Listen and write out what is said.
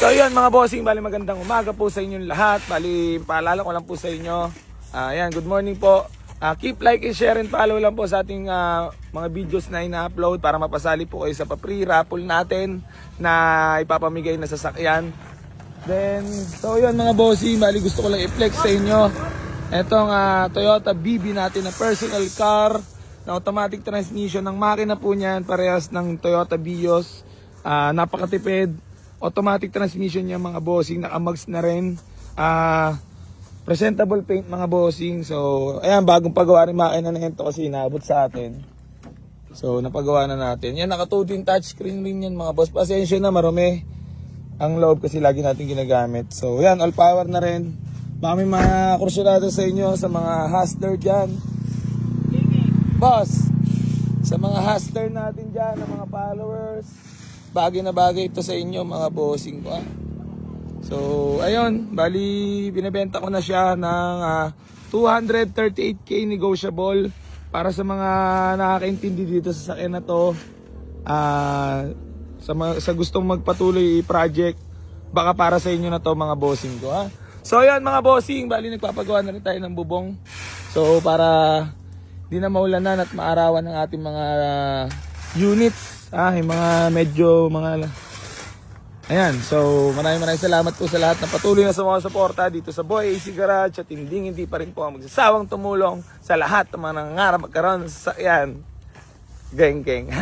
So yun mga bossing, bali magandang umaga po sa inyong lahat. Bali paalala ko lang po sa inyo. Ayan, good morning po. Keep like and share and follow lang po sa ating mga videos na ina-upload para mapasali po kayo sa pa-free raffle natin na ipapamigay na sasakyan. Then, so yun mga bossing, bali gusto ko lang i-flex sa inyo etong Toyota BB natin na personal car na automatic transmission. Ng makina po niyan, parehas ng Toyota Vios. Napakatipid. Automatic transmission niya mga bossing, nakamags na rin. Presentable paint mga bossing. So, ayan, bagong pagawa rin makina na ito kasi inabot sa atin. So, napagawa na natin. Yan, naka 2-din touchscreen rin yan mga boss. Pasensya na, marumi ang loob kasi lagi natin ginagamit. So, yan, all power na rin. Baka may mga kursulado sa inyo, sa mga hustler dyan. Boss, sa mga hustler natin dyan, ng mga followers, bagay na bagay ito sa inyo mga bossing ko. So ayun, bali binebenta ko na siya ng 238k negotiable. Para sa mga nakakaintindi dito sa sakyan na to, sa gustong magpatuloy project, baka para sa inyo na to mga bossing ko. So ayun mga bossing, bali nagpapagawa na rin tayo ng bubong. So para di na maulanan at maarawan ng ating mga units. Yung mga medyo mga ayan, so maraming salamat po sa lahat na patuloy na sa mga suporta dito sa Boy AC Garage at hindi pa rin po ang magsasawang tumulong sa lahat ng mga nangangarap magkaroon sa sasakyan. Geng.